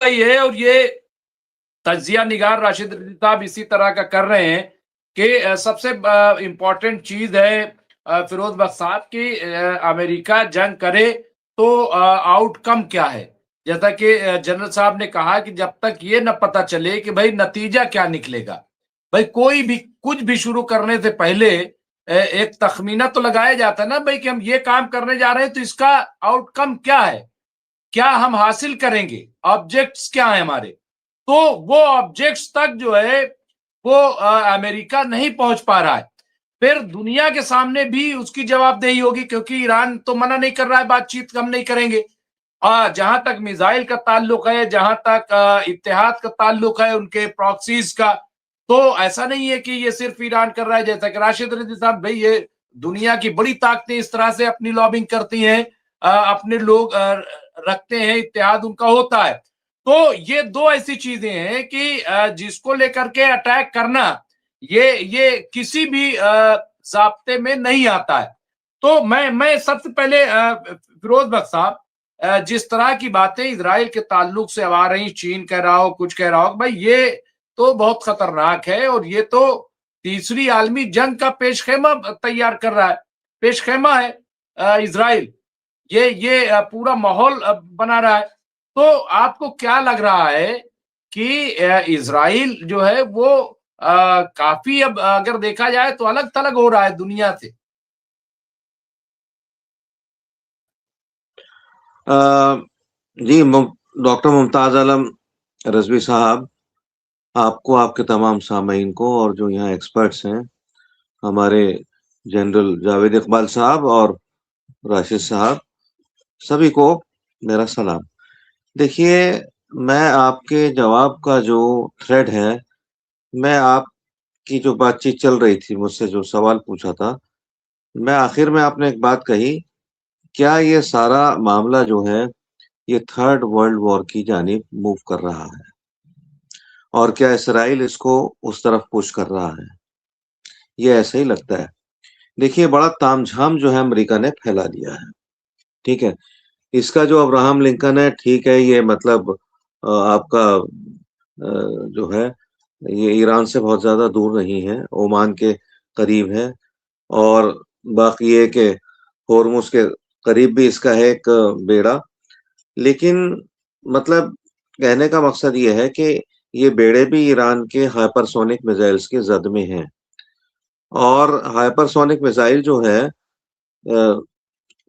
ही है और ये तजिया निगार राशिद रिजवी साहब इसी तरह का कर रहे हैं कि सबसे इम्पोर्टेंट चीज है फिरोज बख्श साहब कि अमेरिका जंग करे तो आउटकम क्या है। जैसा कि जनरल साहब ने कहा कि जब तक ये न पता चले कि भाई नतीजा क्या निकलेगा, भाई कोई भी कुछ भी शुरू करने से पहले एक तखमीना तो लगाया जाता है ना भाई कि हम ये काम करने जा रहे हैं तो इसका आउटकम क्या है, क्या हम हासिल करेंगे, ऑब्जेक्ट्स क्या है हमारे। तो वो ऑब्जेक्ट्स तक जो है वो अमेरिका नहीं पहुंच पा रहा है। फिर दुनिया के सामने भी उसकी जवाबदेही होगी क्योंकि ईरान तो मना नहीं कर रहा है बातचीत हम नहीं करेंगे। जहां तक मिसाइल का ताल्लुक है, जहां तक इत्तेहाद का ताल्लुक है उनके प्रॉक्सीज का, तो ऐसा नहीं है कि ये सिर्फ ईरान कर रहा है। जैसा कि राशिद रिजवी साहब, भाई ये दुनिया की बड़ी ताकतें इस तरह से अपनी लॉबिंग करती हैं, अपने लोग रखते हैं, इत्तेहाद उनका होता है। तो ये दो ऐसी चीजें हैं कि जिसको लेकर के अटैक करना ये किसी भी जाब्ते में नहीं आता है। तो मैं सबसे पहले फिरोज बख्श साहब, जिस तरह की बातें इजराइल के ताल्लुक से अब आ रही, चीन कह रहा हो, कुछ कह रहा हो, भाई ये तो बहुत खतरनाक है और ये तो तीसरी आलमी जंग का पेशखेमा तैयार कर रहा है। पेशखेमा है इजराइल, ये पूरा माहौल बना रहा है। तो आपको क्या लग रहा है कि इजराइल जो है वो काफी अब अगर देखा जाए तो अलग थलग हो रहा है दुनिया से। जी, डॉक्टर मुमताज आलम रजवी साहब, आपको, आपके तमाम सामीन को और जो यहाँ एक्सपर्ट्स हैं, हमारे जनरल जावेद इकबाल साहब और राशिद साहब, सभी को मेरा सलाम। देखिए, मैं आपके जवाब का जो थ्रेड है, मैं आपकी जो बातचीत चल रही थी, मुझसे जो सवाल पूछा था, मैं आखिर में आपने एक बात कही, क्या ये सारा मामला जो है ये थर्ड वर्ल्ड वॉर की जानिब मूव कर रहा है और क्या इसराइल इसको उस तरफ पुश कर रहा है? ये ऐसे ही लगता है। देखिए, बड़ा तामझाम जो है अमेरिका ने फैला दिया है, ठीक है। इसका जो अब्राहम लिंकन है, ठीक है, ये मतलब आपका जो है ये ईरान से बहुत ज्यादा दूर नहीं है, ओमान के करीब है और बाकी ये कि होर्मुज के करीब भी इसका है एक बेड़ा। लेकिन मतलब कहने का मकसद ये है कि ये बेड़े भी ईरान के हाइपरसोनिक मिसाइल्स के जद में हैं और हाइपरसोनिक मिसाइल जो है,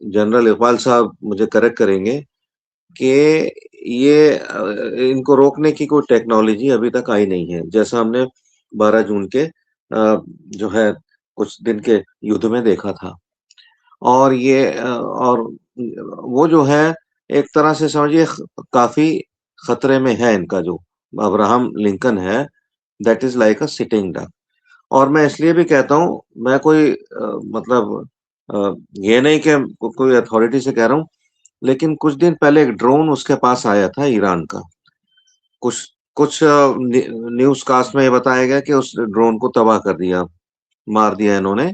जनरल इकबाल साहब मुझे करेक्ट करेंगे कि ये इनको रोकने की कोई टेक्नोलॉजी अभी तक आई नहीं है, जैसा हमने 12 जून के जो है कुछ दिन के युद्ध में देखा था। और ये और वो जो है एक तरह से समझिए काफी खतरे में है। इनका जो अब्राहम लिंकन है, that is like a sitting duck. और मैं इसलिए भी कहता हूँ, मैं कोई मतलब ये नहीं कि कोई अथॉरिटी से कह रहा हूँ, लेकिन कुछ दिन पहले एक ड्रोन उसके पास आया था ईरान का। कुछ कुछ न्यूज कास्ट में ये बताया गया कि उस ड्रोन को तबाह कर दिया, मार दिया इन्होंने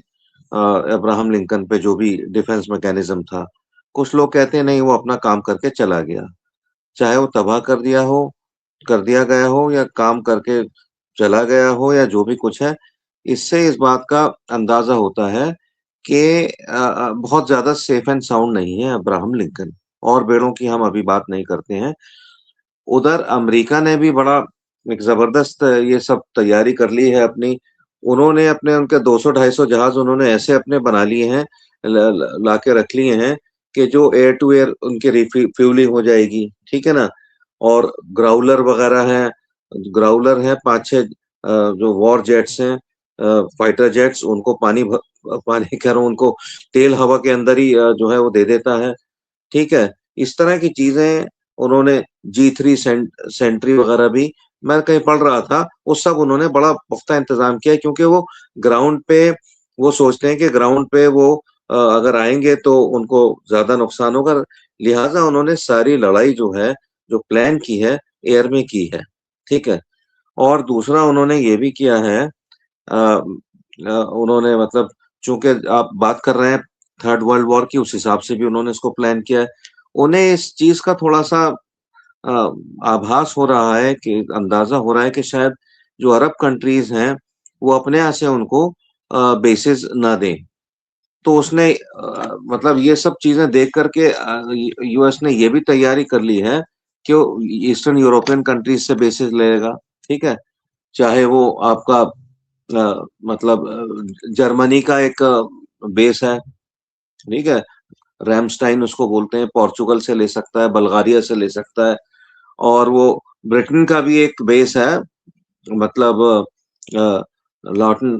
अब्राहम लिंकन पे जो भी डिफेंस मैकेनिज्म था। कुछ लोग कहते हैं नहीं, वो अपना काम करके चला गया। चाहे वो तबाह कर दिया हो, कर दिया गया हो, या काम करके चला गया हो, या जो भी कुछ है, इससे इस बात का अंदाजा होता है कि बहुत ज्यादा सेफ एंड साउंड नहीं है अब्राहम लिंकन। और बेड़ों की हम अभी बात नहीं करते हैं। उधर अमेरिका ने भी बड़ा एक जबरदस्त ये सब तैयारी कर ली है अपनी। उन्होंने अपने उनके 200-250 जहाज उन्होंने ऐसे अपने बना लिए हैं, ला के रख लिए हैं कि जो एयर टू एयर उनकी रिफ्यूलिंग हो जाएगी, ठीक है ना। और ग्राउलर वगैरह हैं, ग्राउलर हैं 5-6 जो वॉर जेट्स हैं, फाइटर जेट्स, उनको पानी कह रहा हूँ, उनको तेल हवा के अंदर ही जो है वो दे देता है, ठीक है। इस तरह की चीजें उन्होंने G3 सेंट्री वगैरह भी, मैं कहीं पढ़ रहा था, वो सब उन्होंने बड़ा पुख्ता इंतजाम किया है, क्योंकि वो ग्राउंड पे वो सोचते हैं कि ग्राउंड पे वो अगर आएंगे तो उनको ज्यादा नुकसान होगा। लिहाजा उन्होंने सारी लड़ाई जो है, जो प्लान की है, एयर में की है, ठीक है। और दूसरा उन्होंने ये भी किया है, उन्होंने मतलब, चूंकि आप बात कर रहे हैं थर्ड वर्ल्ड वॉर की, उस हिसाब से भी उन्होंने इसको प्लान किया है। उन्हें इस चीज का थोड़ा सा आभास हो रहा है कि अंदाजा हो रहा है कि शायद जो अरब कंट्रीज हैं वो अपने यहाँ से उनको बेसिस ना दें। तो उसने मतलब ये सब चीजें देख करके यूएस ने ये भी तैयारी कर ली है कि वो ईस्टर्न यूरोपियन कंट्रीज से बेसिस लेगा। ठीक है, चाहे वो आपका मतलब जर्मनी का एक बेस है। ठीक है, रैमस्टाइन उसको बोलते हैं, पोर्चुगल से ले सकता है, बल्गारिया से ले सकता है, और वो ब्रिटेन का भी एक बेस है, मतलब लॉर्टन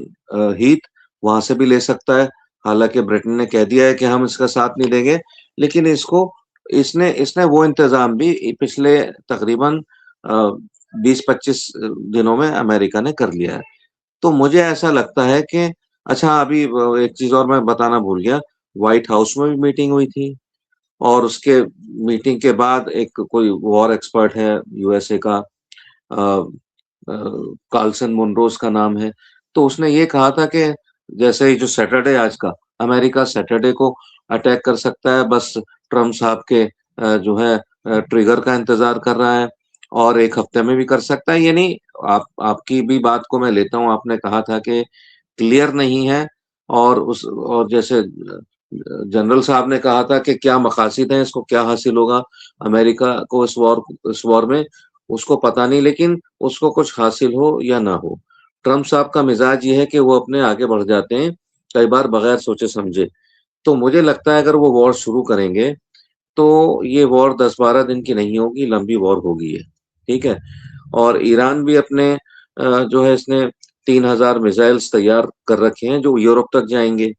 हीथ, वहां से भी ले सकता है। हालांकि ब्रिटेन ने कह दिया है कि हम इसका साथ नहीं देंगे, लेकिन इसको इसने इसने वो इंतजाम भी पिछले तकरीबन 20-25 दिनों में अमेरिका ने कर लिया है। तो मुझे ऐसा लगता है कि अच्छा, अभी एक चीज और मैं बताना भूल गया, व्हाइट हाउस में भी मीटिंग हुई थी, और उसके मीटिंग के बाद एक कोई वॉर एक्सपर्ट है यूएसए का, कार्लसन मुनरोस का नाम है, तो उसने ये कहा था कि जैसे ही जो सैटरडे आज का, अमेरिका सैटरडे को अटैक कर सकता है, बस ट्रम्प साहब के जो है ट्रिगर का इंतजार कर रहा है, और एक हफ्ते में भी कर सकता है। यानी आपकी भी बात को मैं लेता हूँ, आपने कहा था कि क्लियर नहीं है, और जैसे जनरल साहब ने कहा था कि क्या मकासद हैं, इसको क्या हासिल होगा अमेरिका को इस वॉर में, उसको पता नहीं, लेकिन उसको कुछ हासिल हो या ना हो, ट्रम्प साहब का मिजाज ये है कि वो अपने आगे बढ़ जाते हैं, कई बार बगैर सोचे समझे। तो मुझे लगता है अगर वो वॉर शुरू करेंगे तो ये वॉर 10-12 दिन की नहीं होगी, लंबी वॉर होगी ये। ठीक है, और ईरान भी अपने जो है इसने 3,000 मिसाइल्स तैयार कर रखे हैं जो यूरोप तक जाएंगे,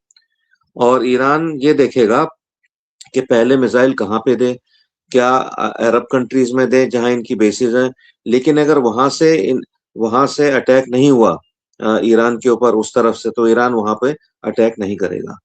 और ईरान ये देखेगा कि पहले मिसाइल कहाँ पे दे, क्या अरब कंट्रीज में दे जहां इनकी बेसिस हैं, लेकिन अगर वहां से अटैक नहीं हुआ ईरान के ऊपर उस तरफ से, तो ईरान वहां पे अटैक नहीं करेगा,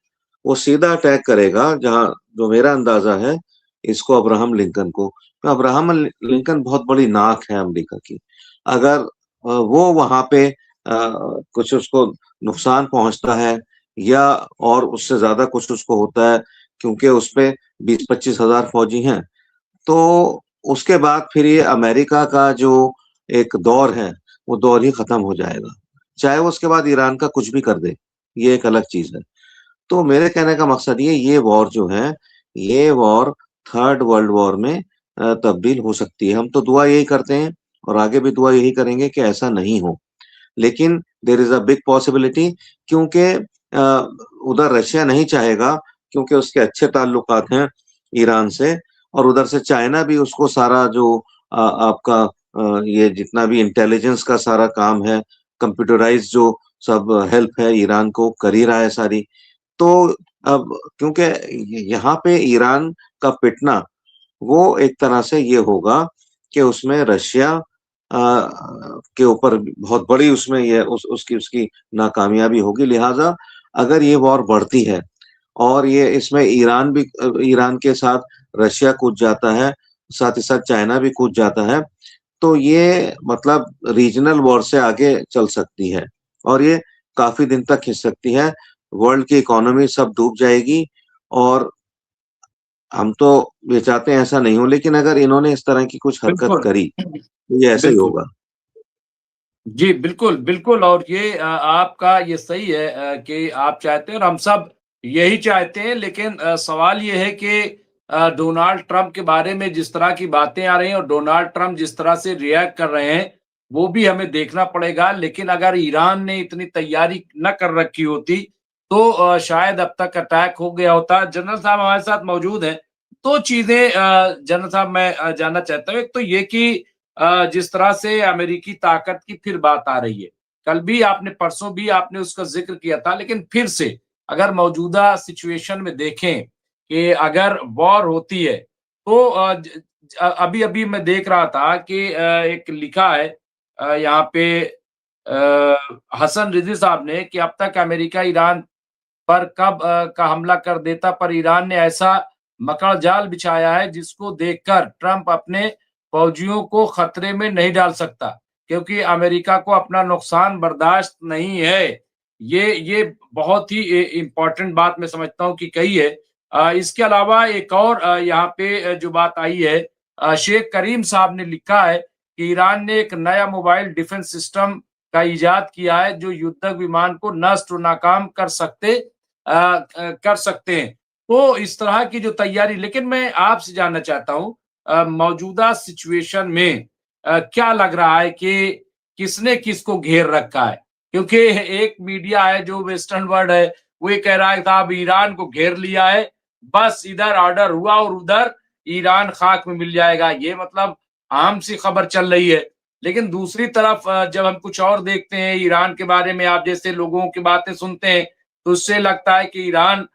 वो सीधा अटैक करेगा जहां, जो मेरा अंदाजा है, इसको अब्राहम लिंकन को। अब्राहम लिंकन बहुत बड़ी नाक है अमेरिका की। अगर वो वहां पे कुछ उसको नुकसान पहुंचता है, या और उससे ज्यादा कुछ उसको होता है, क्योंकि उस पे 20-25 हजार फौजी हैं, तो उसके बाद फिर ये अमेरिका का जो एक दौर है, वो दौर ही खत्म हो जाएगा, चाहे वो उसके बाद ईरान का कुछ भी कर दे, ये एक अलग चीज है। तो मेरे कहने का मकसद ये वॉर जो है, ये वॉर थर्ड वर्ल्ड वॉर में तब्दील हो सकती है। हम तो दुआ यही करते हैं, और आगे भी दुआ यही करेंगे कि ऐसा नहीं हो, लेकिन there is a big possibility, क्योंकि उधर रशिया नहीं चाहेगा, क्योंकि उसके अच्छे ताल्लुकात हैं ईरान से, और उधर से चाइना भी उसको सारा जो आपका ये जितना भी इंटेलिजेंस का सारा काम है, कंप्यूटराइज जो सब हेल्प है ईरान को कर ही रहा है सारी। तो अब क्योंकि यहाँ पे ईरान का पिटना, वो एक तरह से ये होगा कि उसमें रशिया के ऊपर बहुत बड़ी उसमें ये उसकी उसकी नाकामयाबी होगी। लिहाजा अगर ये वॉर बढ़ती है, और ये इसमें ईरान के साथ रशिया कूद जाता है, साथ ही साथ चाइना भी कूद जाता है, तो ये मतलब रीजनल वॉर से आगे चल सकती है, और ये काफी दिन तक खिंच सकती है। वर्ल्ड की इकोनॉमी सब डूब जाएगी, और हम तो ये चाहते हैं ऐसा नहीं हो, लेकिन अगर इन्होंने इस तरह की कुछ हरकत बिल्कुल, करी तो ये ऐसा ही बिल्कुल। होगा। जी, बिल्कुल, बिल्कुल और ये आपका ये सही है कि आप चाहते हैं और हम सब यही चाहते हैं लेकिन सवाल ये है कि डोनाल्ड ट्रंप के बारे में जिस तरह की बातें आ रही हैं और डोनाल्ड ट्रंप जिस तरह से रिएक्ट कर रहे हैं, वो भी हमें देखना पड़ेगा। लेकिन अगर ईरान ने इतनी तैयारी न कर रखी होती, तो शायद अब तक अटैक हो गया होता। जनरल साहब हमारे साथ मौजूद हैं। 2 चीज़ें जनरल साहब मैं जानना चाहता हूँ। एक तो ये कि जिस तरह से अमेरिकी ताकत की फिर बात आ रही है। कल भी आपने परसों भी आपने उसका ज़िक्र किया था, लेकिन फिर से अगर मौजूदा सिचुएशन में देखें कि अगर वॉर होती है, तो अभी-अभी मैं देख रहा था कि एक लिखा है यहाँ पे हसन रिज़वी साहब ने कि अब तक अमेरिका ईरान पर कब का हमला कर देता, पर ईरान ने ऐसा मकड़ जाल बिछाया है जिसको देखकर ट्रंप अपने फौजियों को खतरे में नहीं डाल सकता, क्योंकि अमेरिका को अपना नुकसान बर्दाश्त नहीं है। ये बहुत ही इम्पोर्टेंट बात मैं समझता हूँ कि कही है। इसके अलावा एक और यहाँ पे जो बात आई है शेख करीम साहब ने लिखा है कि ईरान ने एक नया मोबाइल डिफेंस सिस्टम का इजाद किया है जो युद्धक विमान को नष्ट और नाकाम कर सकते हैं। तो इस तरह की जो तैयारी, लेकिन मैं आपसे जानना चाहता हूँ मौजूदा सिचुएशन में क्या लग रहा है कि किसने किसको घेर रखा है? क्योंकि एक मीडिया है जो वेस्टर्न वर्ल्ड है, वो ये कह रहा है साहब ईरान को घेर लिया है, बस इधर ऑर्डर हुआ और उधर ईरान खाक में मिल जाएगा। ये मतलब आम सी खबर चल रही है। लेकिन दूसरी तरफ जब हम कुछ और देखते हैं ईरान के बारे में, आप जैसे लोगों की बातें सुनते हैं, तो उससे लगता है कि ईरान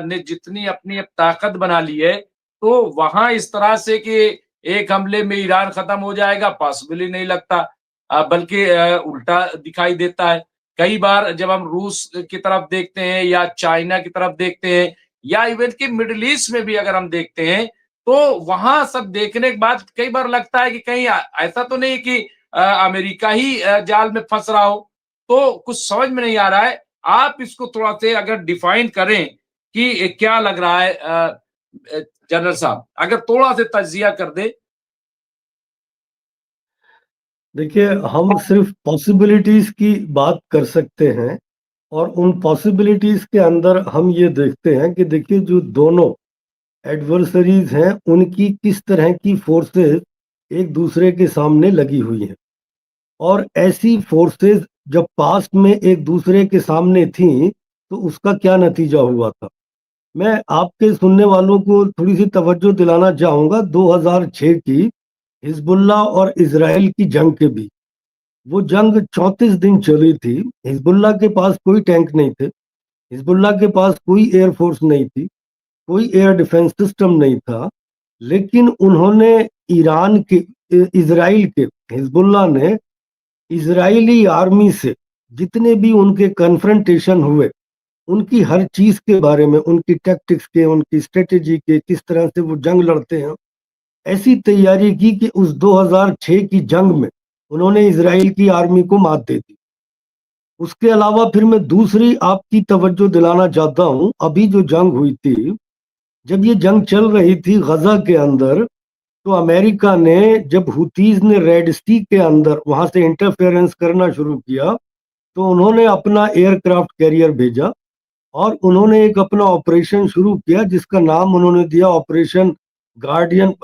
ने जितनी अपनी अब ताकत बना ली है, तो वहां इस तरह से कि एक हमले में ईरान खत्म हो जाएगा, पॉसिबल ही नहीं लगता। बल्कि उल्टा दिखाई देता है। कई बार जब हम रूस की तरफ देखते हैं या चाइना की तरफ देखते हैं या इवन कि मिडल ईस्ट में भी अगर हम देखते हैं, तो वहां सब देखने के बाद कई बार लगता है कि कहीं ऐसा तो नहीं कि अमेरिका ही जाल में फंस रहा हो। तो कुछ समझ में नहीं आ रहा है। आप इसको थोड़ा से अगर डिफाइन करें कि क्या लग रहा है जनरल साहब, अगर थोड़ा से तज्जिया कर दे। देखिए, हम सिर्फ पॉसिबिलिटीज की बात कर सकते हैं और उन पॉसिबिलिटीज के अंदर हम ये देखते हैं कि देखिए जो दोनों एडवर्सरीज हैं उनकी किस तरह की फोर्सेस एक दूसरे के सामने लगी हुई हैं और ऐसी फोर्सेस जब पास्ट में एक दूसरे के सामने थी तो उसका क्या नतीजा हुआ था। मैं आपके सुनने वालों को थोड़ी सी तवज्जो दिलाना चाहूँगा 2006 की हिजबुल्लाह और इजराइल की जंग के बीच। वो जंग 34 दिन चली थी। हिजबुल्लाह के पास कोई टैंक नहीं थे, हिजबुल्लाह के पास कोई एयरफोर्स नहीं थी, कोई एयर डिफेंस सिस्टम नहीं था, लेकिन उन्होंने ईरान के इजराइल के हिजबुल्लाह ने इजरायली आर्मी से जितने भी उनके कन्फ्रंटेशन हुए, उनकी हर चीज के बारे में, उनकी टैक्टिक्स के, उनकी स्ट्रेटेजी के, किस तरह से वो जंग लड़ते हैं, ऐसी तैयारी की कि उस 2006 की जंग में उन्होंने इजराइल की आर्मी को मात दे दी। उसके अलावा फिर मैं दूसरी आपकी तवज्जो दिलाना चाहता हूं, अभी जो जंग हुई थी, जब ये जंग चल रही थी गजा के अंदर, तो अमेरिका ने जब हुतीज ने रेड सी के अंदर वहां से इंटरफेरेंस करना शुरू किया, तो उन्होंने अपना एयरक्राफ्ट कैरियर भेजा और उन्होंने एक अपना ऑपरेशन शुरू किया जिसका नाम उन्होंने दिया ऑपरेशन गार्डियन,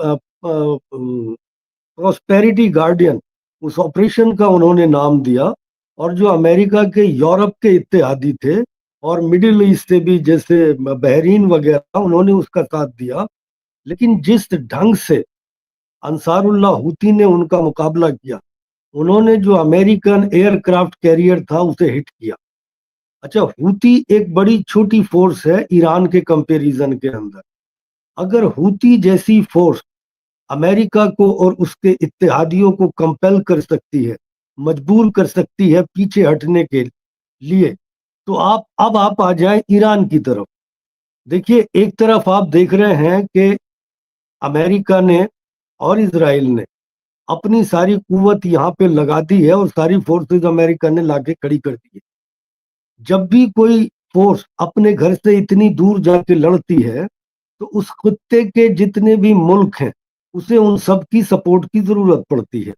प्रॉस्पेरिटी गार्डियन, उस ऑपरेशन का उन्होंने नाम दिया। और जो अमेरिका के यूरोप के इत्तेहादी थे और मिडिल ईस्ट से भी जैसे बहरीन वगैरह, उन्होंने उसका साथ दिया। लेकिन जिस ढंग से अंसारुल्लाह हुती ने उनका मुकाबला किया, उन्होंने जो अमेरिकन एयरक्राफ्ट कैरियर था उसे हिट किया। अच्छा, हुती एक बड़ी छोटी फोर्स है ईरान के कंपैरिजन के अंदर। अगर हुती जैसी फोर्स अमेरिका को और उसके इत्तेहादियों को कंपेल कर सकती है, मजबूर कर सकती है पीछे हटने के लिए, तो आप आ जाए ईरान की तरफ। देखिए, एक तरफ आप देख रहे हैं कि अमेरिका ने और इजराइल ने अपनी सारी कुवत यहाँ पे लगा दी है और सारी फोर्सेस अमेरिका ने लाके खड़ी कर दी है। जब भी कोई फोर्स अपने घर से इतनी दूर जाके लड़ती है, तो उस खित्ते के जितने भी मुल्क हैं उसे उन सब की सपोर्ट की जरूरत पड़ती है।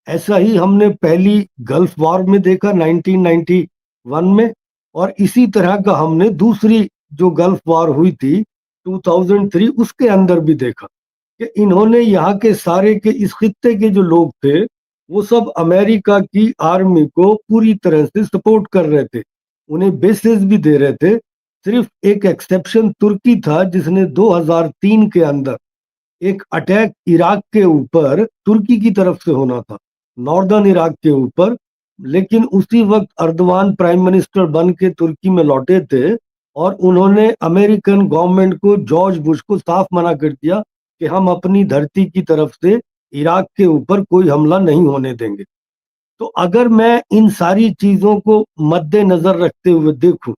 ऐसा ही हमने पहली गल्फ वॉर में देखा 1991 में, और इसी तरह का हमने दूसरी जो गल्फ वॉर हुई थी 2003 उसके अंदर भी देखा कि इन्होंने यहाँ के सारे के इस खित्ते के जो लोग थे वो सब अमेरिका की आर्मी को पूरी तरह से सपोर्ट कर रहे थे, उन्हें बेसिस भी दे रहे थे। सिर्फ एक एक्सेप्शन तुर्की था जिसने 2003 के अंदर एक अटैक इराक के ऊपर तुर्की की तरफ से होना था, नॉर्दर्न इराक के ऊपर, लेकिन उसी वक्त अर्दवान प्राइम मिनिस्टर बन के तुर्की में लौटे थे और उन्होंने अमेरिकन गवर्नमेंट को, जॉर्ज बुश को साफ मना कर दिया कि हम अपनी धरती की तरफ से इराक के ऊपर कोई हमला नहीं होने देंगे। तो अगर मैं इन सारी चीजों को मद्देनजर रखते हुए देखूं,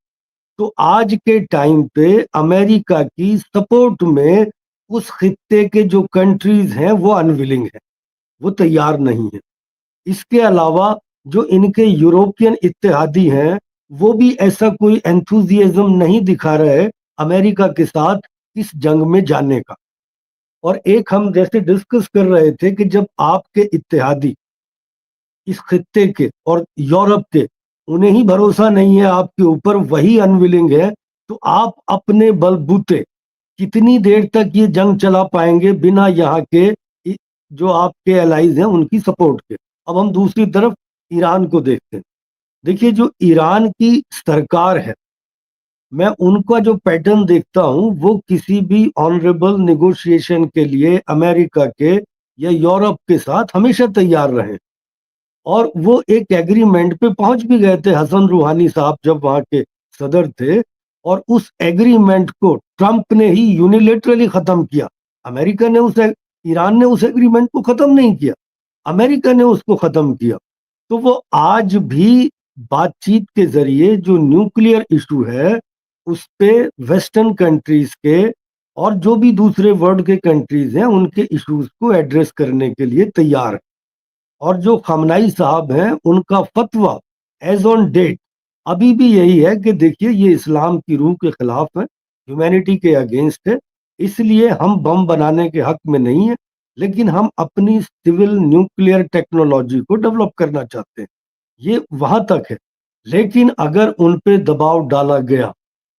तो आज के टाइम पे अमेरिका की सपोर्ट में उस खित्ते के जो कंट्रीज हैं वो अनविलिंग है, वो तैयार नहीं है। इसके अलावा जो इनके यूरोपियन इत्तेहादी हैं वो भी ऐसा कोई एंथुजियाज्म नहीं दिखा रहे अमेरिका के साथ इस जंग में जाने का। और एक हम जैसे डिस्कस कर रहे थे कि जब आपके इत्तेहादी इस खित्ते के और यूरोप के, उन्हें ही भरोसा नहीं है आपके ऊपर, वही अनविलिंग है, तो आप अपने बलबूते कितनी देर तक ये जंग चला पाएंगे बिना यहाँ के जो आपके एलाइज हैं उनकी सपोर्ट के। अब हम दूसरी तरफ ईरान को देखते हैं। देखिए, जो ईरान की सरकार है, मैं उनका जो पैटर्न देखता हूं, वो किसी भी ऑनरेबल नेगोशिएशन के लिए अमेरिका के या यूरोप के साथ हमेशा तैयार रहे, और वो एक एग्रीमेंट पे पहुंच भी गए थे हसन रूहानी साहब जब वहां के सदर थे, और उस एग्रीमेंट को ट्रंप ने ही यूनिलेटरली खत्म किया। अमेरिका ने ईरान ने उस एग्रीमेंट को खत्म नहीं किया, अमेरिका ने उसको खत्म किया। तो वो आज भी बातचीत के जरिए जो न्यूक्लियर इशू है उस पे वेस्टर्न कंट्रीज के और जो भी दूसरे वर्ल्ड के कंट्रीज हैं उनके इश्यूज को एड्रेस करने के लिए तैयार है। और जो खमनाई साहब हैं, उनका फतवा एज ऑन डेट अभी भी यही है कि देखिए, ये इस्लाम की रूह के खिलाफ है, ह्यूमैनिटी के अगेंस्ट है, इसलिए हम बम बनाने के हक में नहीं है, लेकिन हम अपनी सिविल न्यूक्लियर टेक्नोलॉजी को डेवलप करना चाहते हैं। ये वहां तक है। लेकिन अगर उन पे दबाव डाला गया,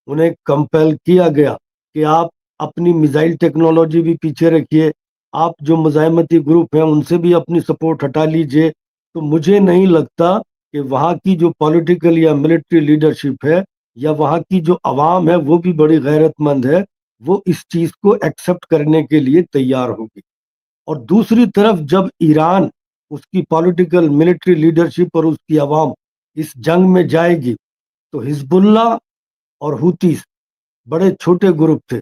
उन्हें कंपेल किया गया कि आप अपनी मिसाइल टेक्नोलॉजी भी पीछे रखिए, आप जो मुजाहिमती ग्रुप हैं उनसे भी अपनी सपोर्ट हटा लीजिए, तो मुझे नहीं लगता कि वहाँ की जो पॉलिटिकल या मिलिट्री लीडरशिप है या वहाँ की जो आवाम है वो भी बड़ी गैरतमंद है, वो इस चीज को एक्सेप्ट करने के लिए तैयार होगी। और दूसरी तरफ जब ईरान, उसकी पॉलिटिकल मिलिट्री लीडरशिप और उसकी आवाम इस जंग में जाएगी, तो हिजबुल्ला और हुतीस बड़े छोटे ग्रुप थे,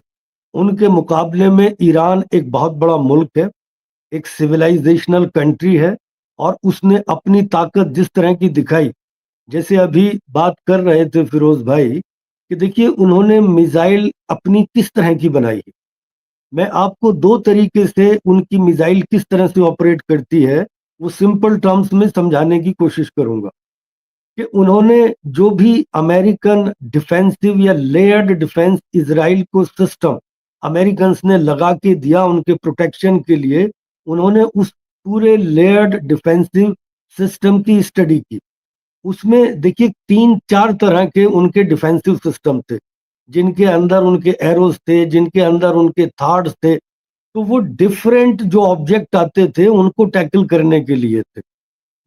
उनके मुकाबले में ईरान एक बहुत बड़ा मुल्क है, एक सिविलाइजेशनल कंट्री है, और उसने अपनी ताकत जिस तरह की दिखाई, जैसे अभी बात कर रहे थे फिरोज भाई कि देखिए उन्होंने मिसाइल अपनी किस तरह की बनाई है। मैं आपको दो तरीके से उनकी मिसाइल किस तरह से ऑपरेट करती है वो सिंपल टर्म्स में समझाने की कोशिश करूंगा कि उन्होंने जो भी अमेरिकन डिफेंसिव या लेयर्ड डिफेंस इजराइल को सिस्टम अमेरिकन ने लगा के दिया उनके प्रोटेक्शन के लिए, उन्होंने उस पूरे लेयर्ड डिफेंसिव सिस्टम की स्टडी की। उसमें देखिए 3-4 तरह के उनके डिफेंसिव सिस्टम थे, जिनके अंदर उनके एरोस थे, जिनके अंदर उनके थार्ड्स थे, तो वो डिफरेंट जो ऑब्जेक्ट आते थे उनको टैकल करने के लिए थे।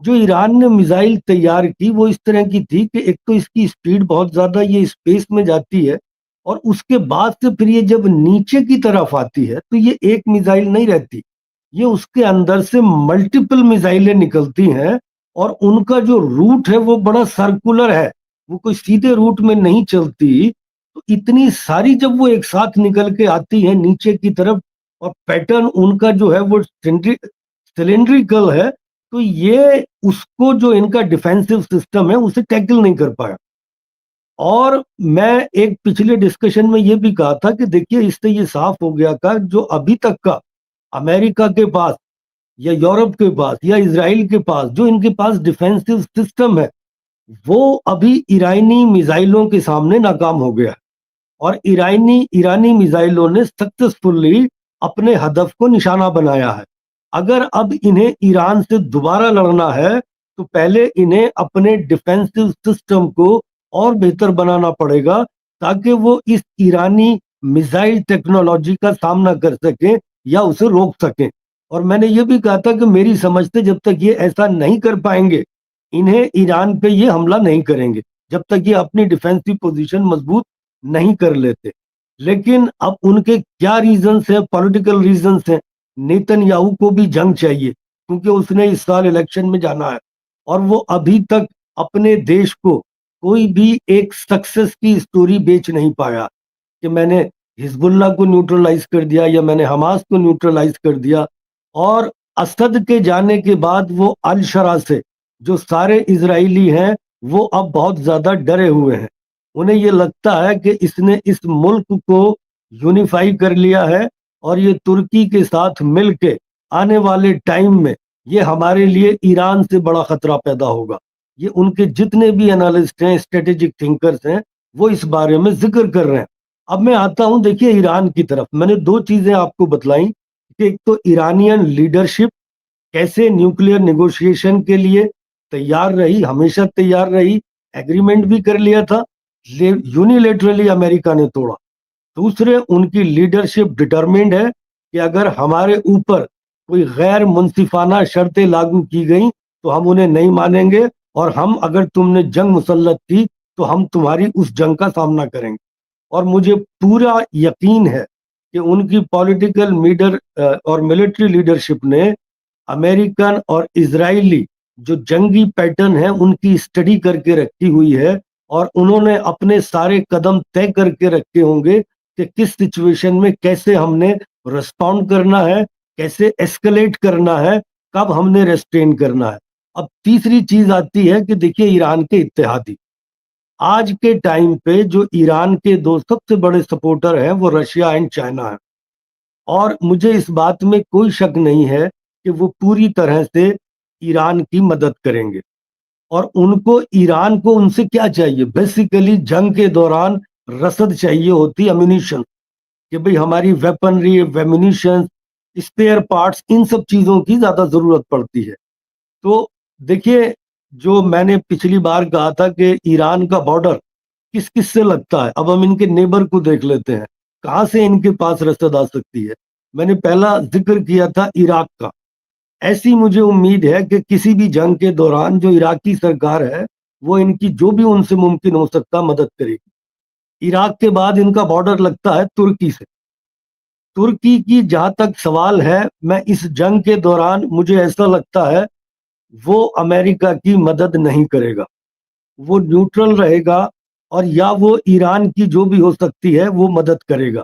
जो ईरान ने मिसाइल तैयार की वो इस तरह की थी कि एक तो इसकी स्पीड बहुत ज्यादा, ये स्पेस में जाती है, और उसके बाद से फिर ये जब नीचे की तरफ आती है तो ये एक मिसाइल नहीं रहती, ये उसके अंदर से मल्टीपल मिसाइलें निकलती हैं, और उनका जो रूट है वो बड़ा सर्कुलर है, वो कोई सीधे रूट में नहीं चलती। तो इतनी सारी जब वो एक साथ निकल के आती है नीचे की तरफ, और पैटर्न उनका जो है वो सिलेंड्रिकल है, तो ये उसको जो इनका डिफेंसिव सिस्टम है उसे टैकल नहीं कर पाया। और मैं एक पिछले डिस्कशन में ये भी कहा था कि देखिए, इससे ये साफ हो गया था जो अभी तक का अमेरिका के पास या यूरोप के पास या इजराइल के पास जो इनके पास डिफेंसिव सिस्टम है, वो अभी ईरानी मिसाइलों के सामने नाकाम हो गया। और ईरानी मिसाइलों ने सक्सेसफुली अपने हदफ को निशाना बनाया है। अगर अब इन्हें ईरान से दोबारा लड़ना है तो पहले इन्हें अपने डिफेंसिव सिस्टम को और बेहतर बनाना पड़ेगा, ताकि वो इस ईरानी मिसाइल टेक्नोलॉजी का सामना कर सके या उसे रोक सके। और मैंने ये भी कहा था कि मेरी समझ से जब तक ये ऐसा नहीं कर पाएंगे, इन्हें ईरान पे ये हमला नहीं करेंगे, जब तक ये अपनी डिफेंसिव पोजीशन मजबूत नहीं कर लेते। लेकिन अब उनके क्या रीजंस है, पॉलिटिकल रीजंस है। नेतन्याहू को भी जंग चाहिए क्योंकि उसने इस साल इलेक्शन में जाना है, और वो अभी तक अपने देश को कोई भी एक सक्सेस की स्टोरी बेच नहीं पाया कि मैंने हिजबुल्ला को न्यूट्रलाइज कर दिया या मैंने हमास को न्यूट्रलाइज कर दिया। और असद के जाने के बाद वो अल शरा से जो सारे इजरायली हैं वो अब बहुत ज्यादा डरे हुए हैं। उन्हें ये लगता है कि इसने इस मुल्क को यूनिफाई कर लिया है, और ये तुर्की के साथ मिलके आने वाले टाइम में ये हमारे लिए ईरान से बड़ा खतरा पैदा होगा। ये उनके जितने भी एनालिस्ट हैं, स्ट्रेटेजिक थिंकर्स हैं, वो इस बारे में जिक्र कर रहे हैं। अब मैं आता हूं, देखिए ईरान की तरफ। मैंने दो चीजें आपको बतलाई देखिए, एक तो ईरानियन लीडरशिप कैसे न्यूक्लियर नेगोशिएशन के लिए तैयार रही, हमेशा तैयार रही, एग्रीमेंट भी कर लिया था, यूनिलेटरली अमेरिका ने तोड़ा। दूसरे, उनकी लीडरशिप डिटरमिन्ड है कि अगर हमारे ऊपर कोई गैर मुंसिफाना शर्तें लागू की गई तो हम उन्हें नहीं मानेंगे, और हम, अगर तुमने जंग मुसल्लत की तो हम तुम्हारी उस जंग का सामना करेंगे। और मुझे पूरा यकीन है कि उनकी पॉलिटिकल लीडर और मिलिट्री लीडरशिप ने अमेरिकन और इजरायली जो जंगी पैटर्न है उनकी स्टडी करके रखी हुई है, और उन्होंने अपने सारे कदम तय करके रखे होंगे कि किस सिचुएशन में कैसे हमने रिस्पॉन्ड करना है, कैसे एस्केलेट करना है, कब हमने रेस्ट्रेन करना है। अब तीसरी चीज आती है कि देखिए, ईरान के इत्तेहादी आज के टाइम पे जो ईरान के दो सबसे बड़े सपोर्टर हैं वो रशिया एंड चाइना है, और मुझे इस बात में कोई शक नहीं है कि वो पूरी तरह से ईरान की मदद करेंगे। और उनको, ईरान को उनसे क्या चाहिए? बेसिकली जंग के दौरान रसद चाहिए होती, अम्यूनिशन, कि भाई हमारी वेपनरी, वेम्यूनिशन, स्पेयर पार्ट्स, इन सब चीजों की ज्यादा जरूरत पड़ती है। तो देखिए, जो मैंने पिछली बार कहा था कि ईरान का बॉर्डर किस किस से लगता है, अब हम इनके नेबर को देख लेते हैं, कहाँ से इनके पास रसद आ सकती है। मैंने पहला जिक्र किया था इराक का। ऐसी मुझे उम्मीद है कि किसी भी जंग के दौरान जो इराकी सरकार है वो इनकी जो भी उनसे मुमकिन हो सकता मदद करेगी। इराक के बाद इनका बॉर्डर लगता है तुर्की से। तुर्की की जहां तक सवाल है, मैं इस जंग के दौरान मुझे ऐसा लगता है वो अमेरिका की मदद नहीं करेगा, वो न्यूट्रल रहेगा, और या वो ईरान की जो भी हो सकती है वो मदद करेगा।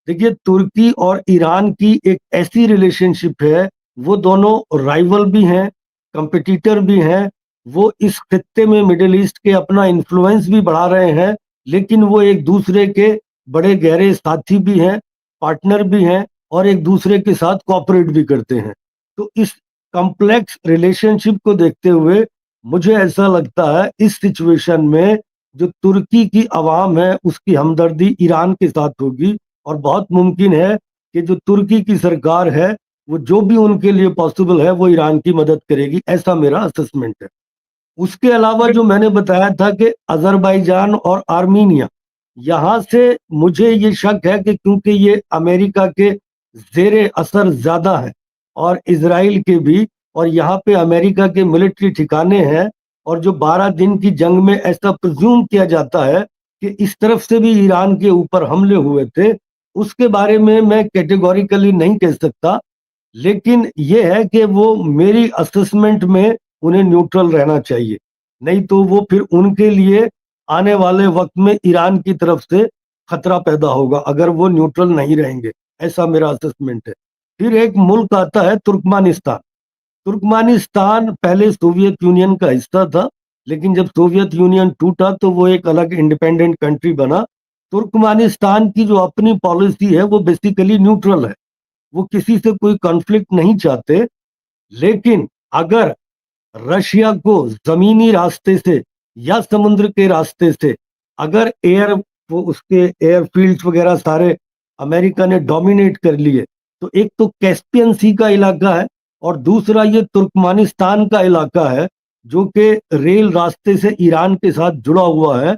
देखिए, तुर्की और ईरान की एक ऐसी रिलेशनशिप है, वो दोनों राइवल भी हैं, कंपटीटर भी हैं, वो इस खित्ते में, मिडिल ईस्ट के, अपना इन्फ्लुएंस भी बढ़ा रहे हैं, लेकिन वो एक दूसरे के बड़े गहरे साथी भी हैं, पार्टनर भी हैं, और एक दूसरे के साथ कोऑपरेट भी करते हैं। तो इस कॉम्प्लेक्स रिलेशनशिप को देखते हुए मुझे ऐसा लगता है इस सिचुएशन में जो तुर्की की आवाम है उसकी हमदर्दी ईरान के साथ होगी, और बहुत मुमकिन है कि जो तुर्की की सरकार है वो जो भी उनके लिए पॉसिबल है वो ईरान की मदद करेगी, ऐसा मेरा असेसमेंट है। उसके अलावा जो मैंने बताया था कि अजरबैजान और आर्मीनिया, यहाँ से मुझे ये शक है कि क्योंकि ये अमेरिका के जेरे असर ज्यादा है, और इजराइल के भी, और यहाँ पे अमेरिका के मिलिट्री ठिकाने हैं, और जो 12 दिन की जंग में ऐसा प्रिज्यूम किया जाता है कि इस तरफ से भी ईरान के ऊपर हमले हुए थे, उसके बारे में मैं कैटेगोरिकली नहीं कह सकता, लेकिन ये है कि वो मेरी असेसमेंट में उन्हें न्यूट्रल रहना चाहिए, नहीं तो वो फिर उनके लिए आने वाले वक्त में ईरान की तरफ से खतरा पैदा होगा अगर वो न्यूट्रल नहीं रहेंगे, ऐसा मेरा असेसमेंट है। फिर एक मुल्क आता है तुर्कमानिस्तान। तुर्कमानिस्तान पहले सोवियत यूनियन का हिस्सा था, लेकिन जब सोवियत यूनियन टूटा तो वो एक अलग इंडिपेंडेंट कंट्री बना। तुर्कमानिस्तान की जो अपनी पॉलिसी है वो बेसिकली न्यूट्रल है, वो किसी से कोई कॉन्फ्लिक्ट नहीं चाहते, लेकिन अगर रशिया को जमीनी रास्ते से या समुद्र के रास्ते से, अगर वो उसके एयरफील्ड्स वगैरह सारे अमेरिका ने डोमिनेट कर लिए, तो एक तो कैस्पियन सी का इलाका है, और दूसरा ये तुर्कमानिस्तान का इलाका है जो कि रेल रास्ते से ईरान के साथ जुड़ा हुआ है।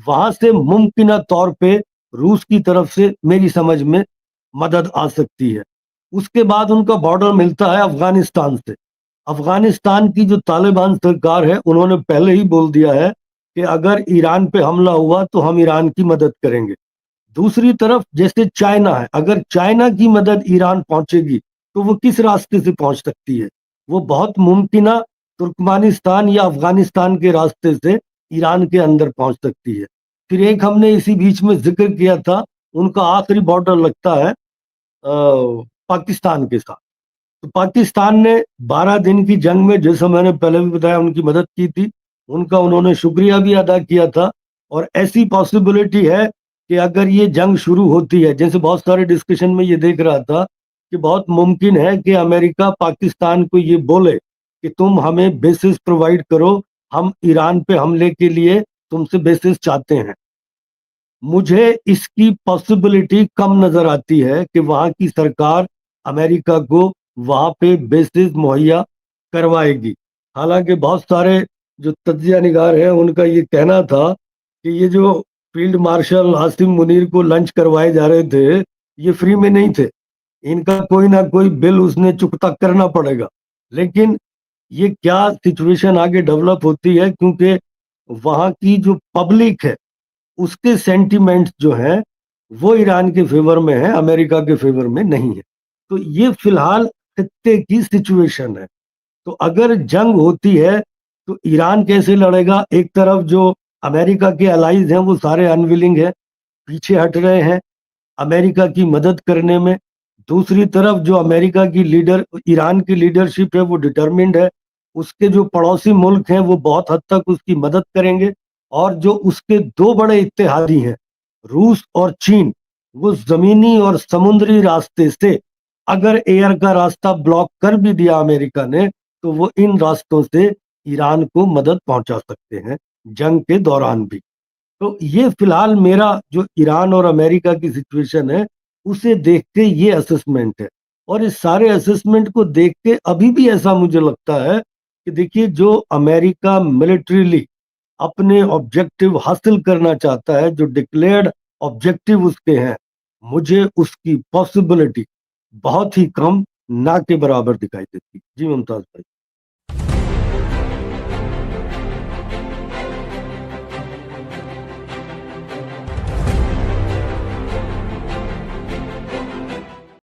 वहां से मुमकिन तौर पे रूस की तरफ से मेरी समझ में मदद आ सकती है। उसके बाद उनका बॉर्डर मिलता है अफगानिस्तान से। अफगानिस्तान की जो तालिबान सरकार है उन्होंने पहले ही बोल दिया है कि अगर ईरान पे हमला हुआ तो हम ईरान की मदद करेंगे। दूसरी तरफ जैसे चाइना है, अगर चाइना की मदद ईरान पहुंचेगी तो वो किस रास्ते से पहुंच सकती है? वो बहुत मुमकिन तुर्कमानिस्तान या अफगानिस्तान के रास्ते से ईरान के अंदर पहुंच सकती है। फिर एक हमने इसी बीच में जिक्र किया था, उनका आखिरी बॉर्डर लगता है पाकिस्तान के साथ। तो पाकिस्तान ने 12 दिन की जंग में, जैसा मैंने पहले भी बताया, उनकी मदद की थी, उनका उन्होंने शुक्रिया भी अदा किया था। और ऐसी पॉसिबिलिटी है कि अगर ये जंग शुरू होती है, जैसे बहुत सारे डिस्कशन में ये देख रहा था कि बहुत मुमकिन है कि अमेरिका पाकिस्तान को ये बोले कि तुम हमें बेसिस प्रोवाइड करो, हम ईरान पे हमले के लिए तुमसे बेसिस चाहते हैं। मुझे इसकी पॉसिबिलिटी कम नजर आती है कि वहां की सरकार अमेरिका को वहां पे बेसिस मुहैया करवाएगी। हालांकि बहुत सारे जो तज्जिया निगार हैं उनका ये कहना था कि ये जो फील्ड मार्शल आसिम मुनीर को लंच करवाए जा रहे थे ये फ्री में नहीं थे, इनका कोई ना कोई बिल उसने चुकता करना पड़ेगा। लेकिन ये क्या सिचुएशन आगे डेवलप होती है, क्योंकि वहां की जो पब्लिक है उसके सेंटिमेंट्स जो हैं वो ईरान के फेवर में है, अमेरिका के फेवर में नहीं है। तो ये फिलहाल खत्ते की सिचुएशन है। तो अगर जंग होती है तो ईरान कैसे लड़ेगा? एक तरफ जो अमेरिका के अलाइज हैं वो सारे अनविलिंग है, पीछे हट रहे हैं अमेरिका की मदद करने में। दूसरी तरफ जो अमेरिका की लीडर ईरान की लीडरशिप है वो डिटरमिन्ड है, उसके जो पड़ोसी मुल्क हैं वो बहुत हद तक उसकी मदद करेंगे। और जो उसके दो बड़े इत्तेहादी हैं रूस और चीन, वो जमीनी और समुद्री रास्ते से अगर एयर का रास्ता ब्लॉक कर भी दिया अमेरिका ने तो वो इन रास्तों से ईरान को मदद पहुंचा सकते हैं जंग के दौरान भी। तो ये फिलहाल मेरा जो ईरान और अमेरिका की सिचुएशन है उसे देख के ये असेसमेंट है। और इस सारे असेसमेंट को देख के अभी भी ऐसा मुझे लगता है कि देखिए जो अमेरिका मिलिट्रीली अपने ऑब्जेक्टिव हासिल करना चाहता है, जो डिक्लेयर्ड ऑब्जेक्टिव उसके हैं, मुझे उसकी पॉसिबिलिटी बहुत ही कम ना के बराबर दिखाई देती। जी मुमताज भाई।